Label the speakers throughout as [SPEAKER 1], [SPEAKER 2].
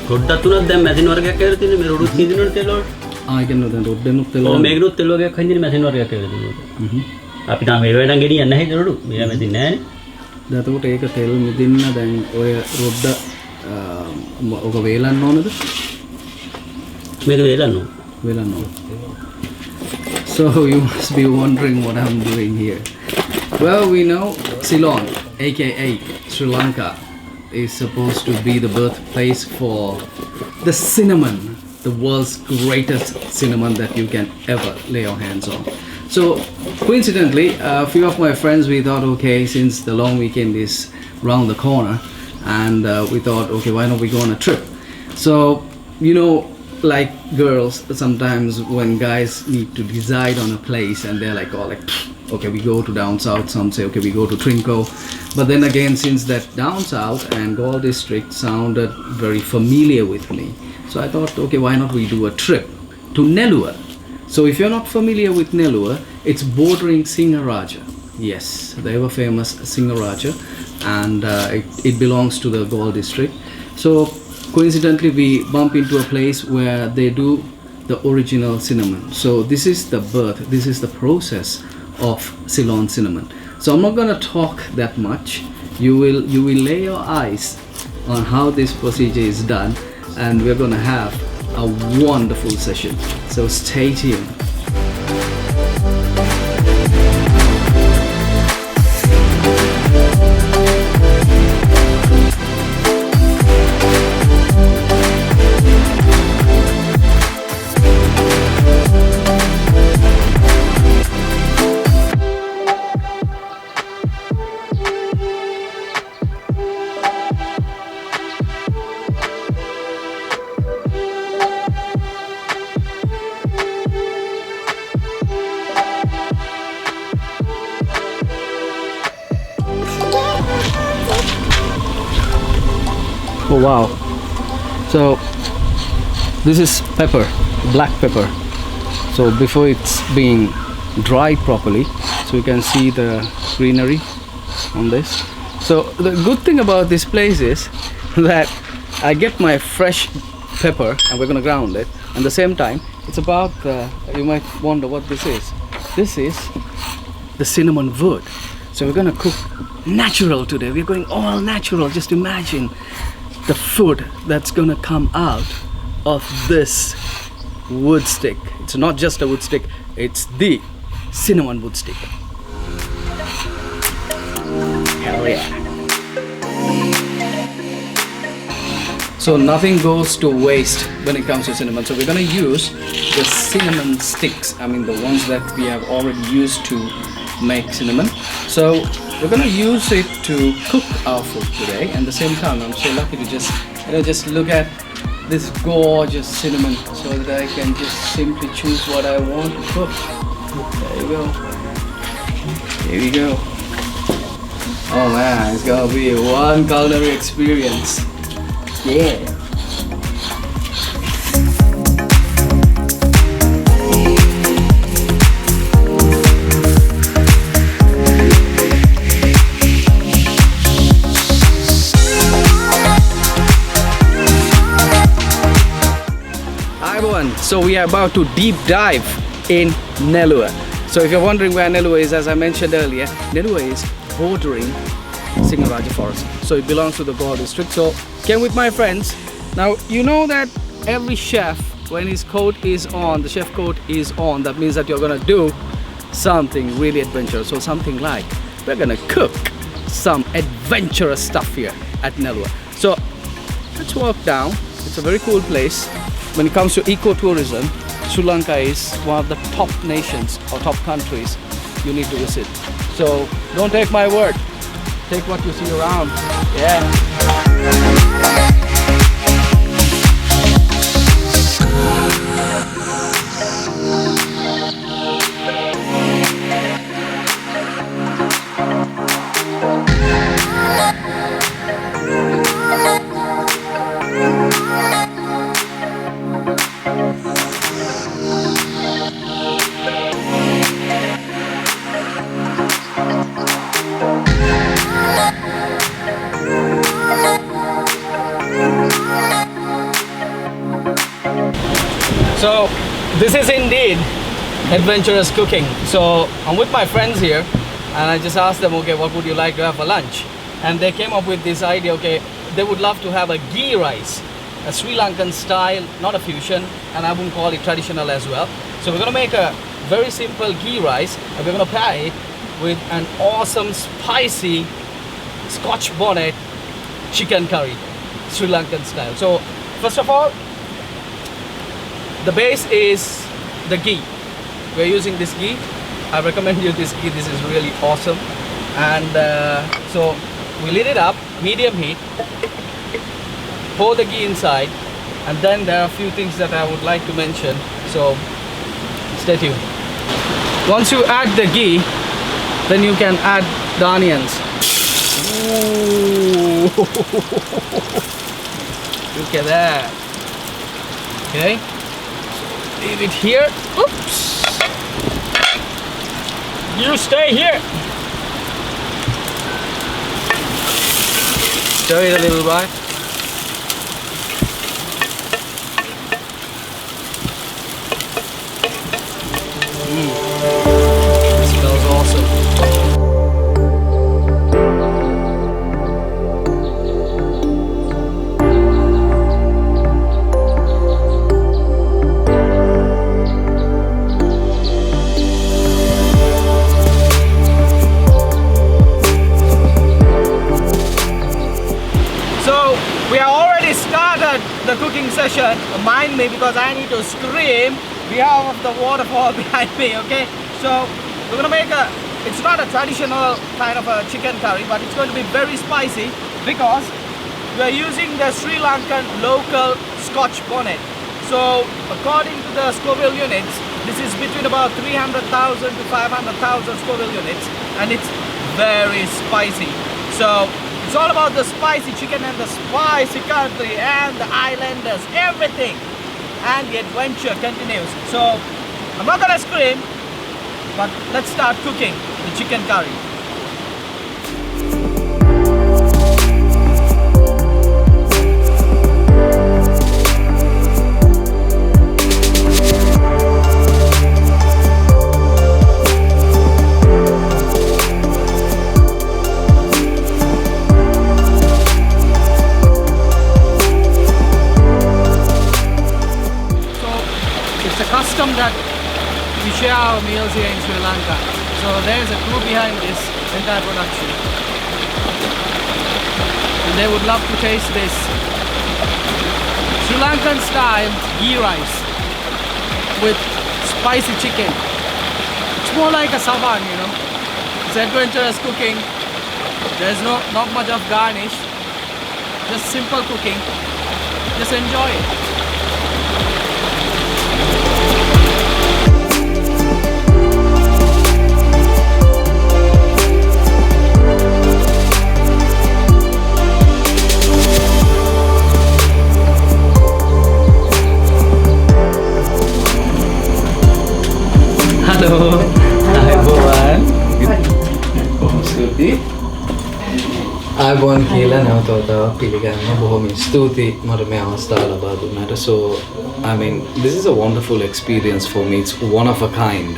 [SPEAKER 1] ගොඩක් තුනක් දැන් මැදින් වර්ගයක් කියලා තියෙන්නේ මේ රොඩුත් කීදිනවද තෙල් වල
[SPEAKER 2] කියන දැන් රොඩ්ඩෙනුත් තෙල්
[SPEAKER 1] ඔව් මේකනොත් තෙල් වර්ගයක් හඳින්නේ මැදින් වර්ගයක් කියලා තියෙනවා අපි තාම මේ වෙලෙන් ගෙනියන්නේ නැහැ නේ රොඩු මේවා මැදින් නැහැ
[SPEAKER 2] නේ දැන් එතකොට ඒක තෙල් මිදින්න දැන් ඔය රොඩ්ඩ ඔක වේලන්න ඕනද
[SPEAKER 1] මේක වේලන්න
[SPEAKER 2] ඕන so you must be wondering what I'm doing here. Well, we know Ceylon, aka Sri Lanka, is supposed to be the birthplace for the cinnamon, the world's greatest cinnamon that you can ever lay your hands on. So coincidentally, a few of my friends, we thought, okay, since the long weekend is round the corner, and we thought, okay, why don't we go on a trip? So, you know, like girls, sometimes when guys need to decide on a place and they're like, oh, like, okay, we go to down south, some say, okay, we go to Trinco. But then again, since that down south and Galle district sounded very familiar with me, so I thought, okay, why not we do a trip to Neluwa. So if you're not familiar with Neluwa, it's bordering Singaraja. Yes, the ever famous Singaraja, and it belongs to the Galle district. So coincidentally, we bump into a place where they do the original cinnamon. So this is the birth, this is the process of Ceylon cinnamon. So I'm not going to talk that much. You will lay your eyes on how this procedure is done, and we're going to have a wonderful session. So stay tuned. Oh wow, so this is pepper, black pepper. So before it's being dried properly, so you can see the greenery on this. So the good thing about this place is that I get my fresh pepper and we're going to ground it. At the same time, it's about you might wonder what this is. This is the cinnamon wood. So we're going to cook natural today. We're going all natural. Just imagine the food that's gonna come out of this wood stick. It's not just a wood stick, it's the cinnamon wood stick. Hell yeah. So nothing goes to waste when it comes to cinnamon. So we're gonna use the cinnamon sticks. I mean the ones that we have already used to make cinnamon. So we're gonna use it to cook our food today. And at the same time, I'm so lucky to just look at this gorgeous cinnamon, so that I can just simply choose what I want to cook. There you go. Here we go. Oh man, it's gonna be one culinary experience. Yeah. So we are about to deep dive in Neluwa. So if you're wondering where Neluwa is, as I mentioned earlier, Neluwa is bordering Singaraja forest. So it belongs to the Galle district. So came with my friends. Now you know that every chef when his coat is on, the chef coat is on, that means that you're gonna do something really adventurous. So something like, we're gonna cook some adventurous stuff here at Neluwa. So let's walk down. It's a very cool place. When it comes to ecotourism, Sri Lanka is one of the top nations or top countries you need to visit. So don't take my word, take what you see around. Yeah. So this is indeed adventurous cooking. So I'm with my friends here and I just asked them, okay, what would you like to have for lunch? And they came up with this idea, okay, they would love to have a ghee rice, a Sri Lankan style, not a fusion, and I wouldn't call it traditional as well. So we're gonna make a very simple ghee rice and we're gonna pair it with an awesome spicy Scotch bonnet chicken curry, Sri Lankan style. So first of all, the base is the ghee. We're using this ghee. I recommend you this ghee. This is really awesome. And so we lit it up, medium heat, pour the ghee inside, and then there are a few things that I would like to mention. So stay tuned. Once you add the ghee, then you can add the onions. Ooh. Look at that. Okay. Leave it here. Oops. You stay here. Stir it a little bit. It smells awesome. The cooking session, mind me because I need to scream. We have the waterfall behind me, okay? So we're gonna make it's not a traditional kind of a chicken curry, but it's going to be very spicy because we're using the Sri Lankan local Scotch bonnet. So according to the Scoville units, this is between about 300,000 to 500,000 Scoville units, and it's very spicy. So it's all about the spicy chicken and the spicy country and the islanders, everything. And the adventure continues. So I'm not gonna scream, but let's start cooking the chicken curry. That we share our meals here in Sri Lanka. So there is a crew behind this entire production. And they would love to taste this Sri Lankan style ghee rice with spicy chicken. It's more like a savan, you know. It's adventurous cooking. There's not much of garnish. Just simple cooking. Just enjoy it. Hello. Hi, everyone. අයබෝන් කියලා නැවතවතාවක් පිළිගන්න බොහොම ස්තුතියි මට මේ අවස්ථාව ලබා දුන්නාට. So I mean this is a wonderful experience for me. It's one of a kind.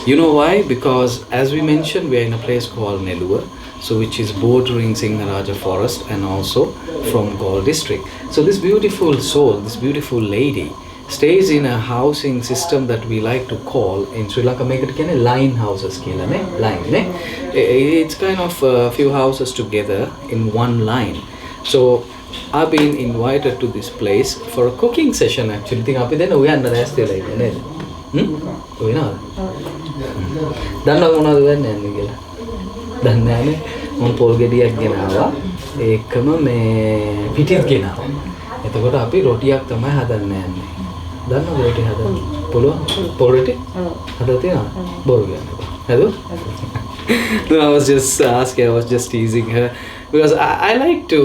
[SPEAKER 2] You know why? Because as we mentioned, we are in a place called Neluwa, so which is bordering Singharaja forest and also from Galle district. So this beautiful soul, this beautiful lady stays in a housing system that we like to call in Sri Lanka make it kind of line houses kila ne line ne. It's kind of a few houses together in one line. So I've been invited to this place for a cooking session actually. Think api den uyanna rasthe la inne ned. Uyana. Dannawa monada wenne yanne kiyala. Danne nane මම පොල් ගෙඩියක් ගෙනාවා ඒකම මේ පිටිත් ගෙනාවා. එතකොට අපි රොටියක් තමයි හදන්න යන්නේ. දන්නවද රොටි හදන්න? පුළුවන්? පොල් රොටි? හදලා තියෙනවද? බොරු කියන්නේ. හදුවා? No, I was just asking, I was just teasing her because I like to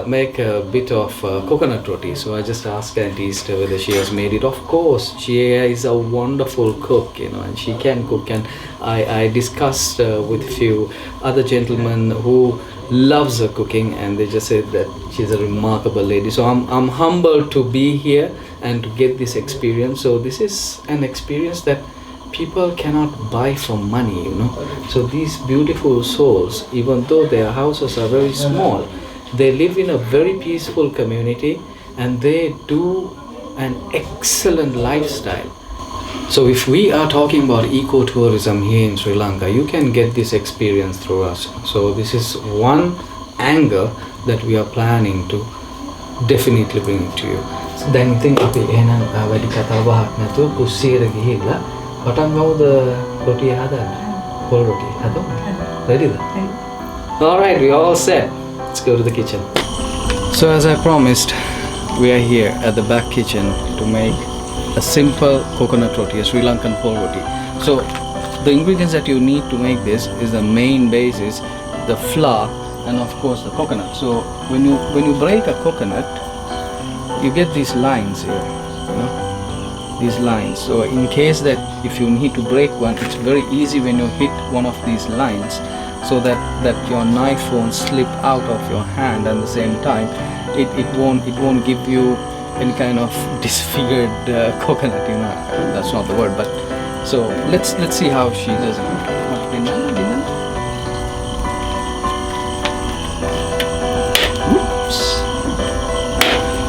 [SPEAKER 2] make a bit of coconut roti. So I just asked her and teased her whether she has made it. Of course, she is a wonderful cook, you know, and she can cook. And I discussed with few other gentlemen who loves her cooking, and they just said that she's a remarkable lady. So I'm humbled to be here and to get this experience. So this is an experience that people cannot buy for money, you know. So these beautiful souls, even though their houses are very small, they live in a very peaceful community and they do an excellent lifestyle. So if we are talking about ecotourism here in Sri Lanka, you can get this experience through us. So this is one angle that we are planning to definitely bring it to you. Then think අපි එහෙනම් වැඩි කතා බහක් නැතුව කුස්සියට ගිහිල්ලා පටන් ගමුද රොටිය හදන්න. පොල් රොටිය හදමු. Ready? All right, we all set. Let's go to the kitchen. So as I promised, we are here at the back kitchen to make a simple coconut roti, a Sri Lankan pol roti. So the ingredients that you need to make this is the main basis, the flour and of course the coconut. So when you break a coconut, you get these lines here, you know, these lines. So in case that if you need to break one, it's very easy when you hit one of these lines, so that your knife won't slip out of your hand, and at the same time it won't give you any kind of disfigured coconut, you know. That's not the word, but so let's see how she does it.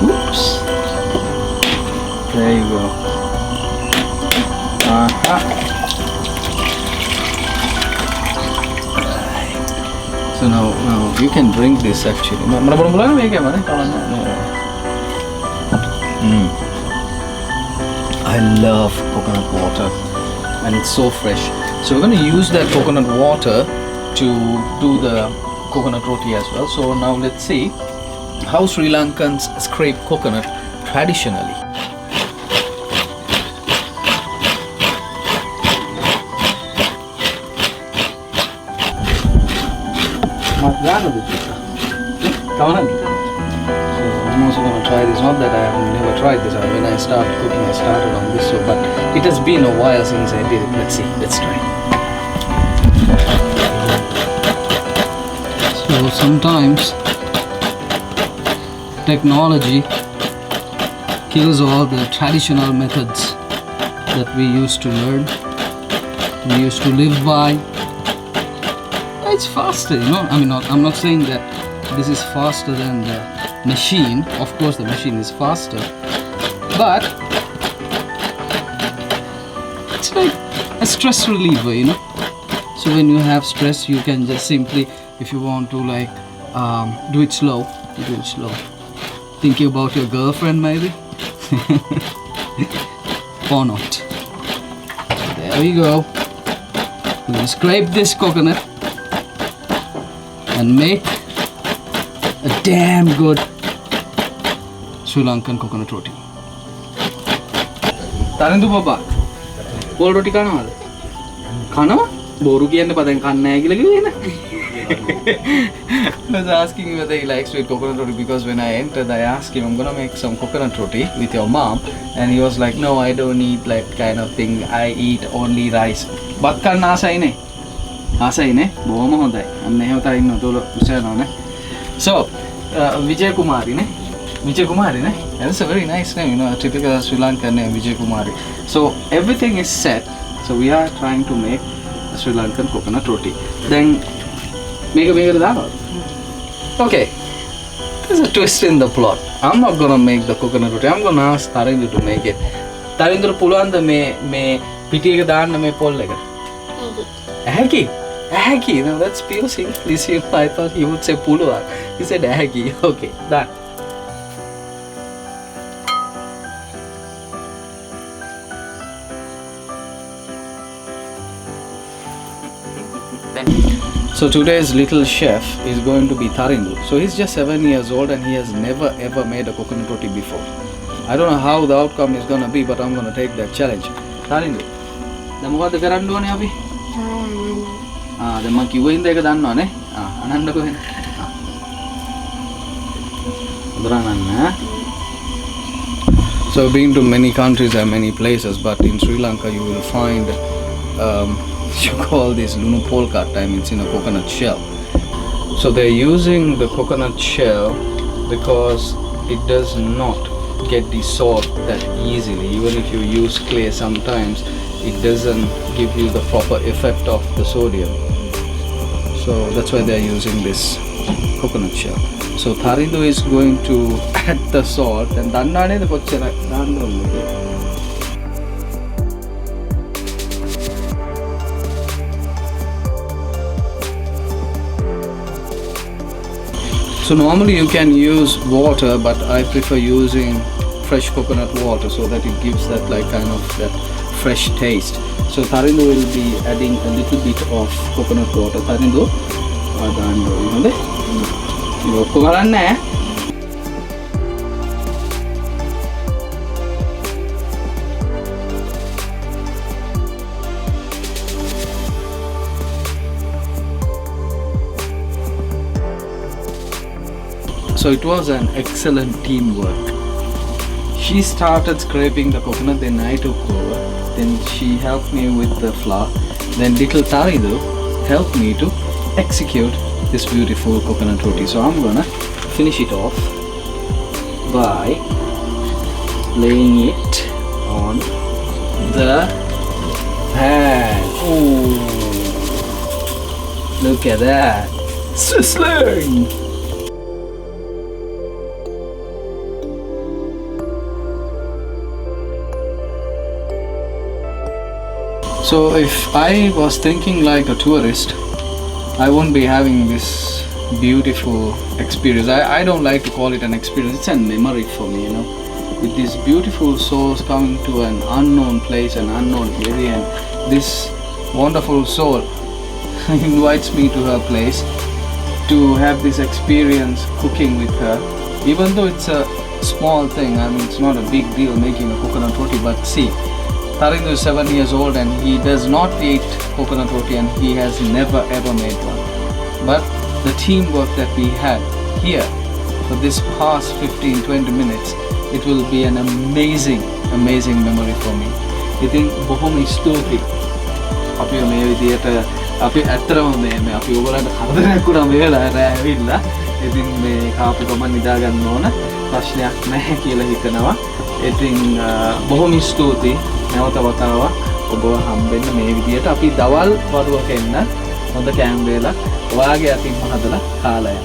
[SPEAKER 2] Oops. There you go. So now you can drink this actually. I love coconut water and it's so fresh. So we're going to use that coconut water to do the coconut roti as well. So now let's see how Sri Lankans scrape coconut traditionally. So I'm also going to try this. Not that I have never tried this. When I started cooking, I started on this. So, but it has been a while since I did it. Let's see. Let's try. So sometimes technology kills all the traditional methods that we used to learn, we used to live by. It's faster, you know. I mean, I'm not saying that this is faster than the machine. Of course the machine is faster, but it's like a stress reliever, you know. So when you have stress, you can just simply, if you want to like do it slow, you do it slow. Thinking about your girlfriend maybe. Or not. There we go. We're gonna scrape this coconut and make a damn good Sri Lankan coconut roti. Tarindu Baba, pol roti kanawada? Kanawa? Boru kiyanne padan kanna naha kiyala kiwena. I was asking whether he likes sweet coconut roti because when I entered, I asked him, I'm gonna make some coconut roti with your mom, and he was like, no, I don't eat like kind of thing. I eat only rice. Bat kanna asai ne? Asai ne? Boma hondai. Anne hota inno tolo usana ne. So Vijay Kumari ne? Vijay Kumari ne? That's a very nice name, you know, a typical Sri Lankan name, Vijay Kumari. So everything is set. So we are trying to make a Sri Lankan coconut roti. Then make a daal. Okay. There's a twist in the plot. I'm not gonna make the coconut roti. I'm gonna ask Tarindu to make it. Tarindu පුළුවන්ද මේ පිටි එක දාන්න මේ පොල් එක? ඇහැකි. ඇහැකි. Now that's pure English. I thought he would say පුළුවන්. He said ඇහැකි. Okay, done. So today's little chef is going to be Tarindu. So he's just 7 years old and he has never ever made a coconut roti before. I don't know how the outcome is going to be, but I'm going to take that challenge. Tarindu, දැන් මොකද්ද කරන්න ඕනේ අපි? දැන් මම කිව්ව හින්දා ඒක දන්නවනේ. අනන්නකෝ එහෙනම්. හොඳරනන්න. So I've been to many countries and many places, but in Sri Lanka you will find you call this lunu polka. I mean, it's in a coconut shell. So they're using the coconut shell because it does not get dissolved that easily. Even if you use clay, sometimes it doesn't give you the proper effect of the sodium. So that's why they're using this coconut shell. So Tarindu is going to add the salt and dannane the kochchara danna unne. So normally you can use water, but I prefer using fresh coconut water so that it gives that like kind of that fresh taste. So Tarindu will be adding a little bit of coconut water. Tarindu, So it was an excellent teamwork. She started scraping the coconut, then I took over. Then she helped me with the flour. Then little Tarindu helped me to execute this beautiful coconut roti. So I'm gonna finish it off by laying it on the pan. Oh, look at that. Sizzling! So if I was thinking like a tourist, I won't be having this beautiful experience. I don't like to call it an experience, it's a memory for me, you know. With this beautiful souls coming to an unknown place, an unknown area, and this wonderful soul invites me to her place to have this experience cooking with her. Even though it's a small thing, I mean it's not a big deal making a coconut roti, but see, Tarindu is 7 years old and he does not eat coconut roti and he has never ever made one. But the teamwork that we had here for this past 15-20 minutes, it will be an amazing memory for me. ඉතින් බොහොම ස්තුතියි. අපි මේ විදියට අපි ඇත්තටම මේ අපි ඔයගොල්ලන්ට කරදරයක් වුණා මේ වෙලාවේ රෑ ඇවිල්ලා. ඉතින් මේ කාපි ගමන් නිදා ගන්න ඕන ප්‍රශ්නයක් නැහැ කියලා හිතනවා. ඉතින් බොහොම ස්තුතියි. නැවත වතාවක් ඔබව හම්බෙන්න මේ විදියට අපි දවල් වරුවක එන්න හොඳ කෑම වේලක් ඔයාගේ අතින් හදලා කාලා යන්න.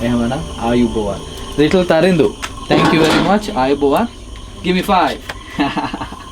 [SPEAKER 2] එහෙමනම් ආයුබෝවන්. Little Tarindu, thank you very much. Ayubowan. Give me 5.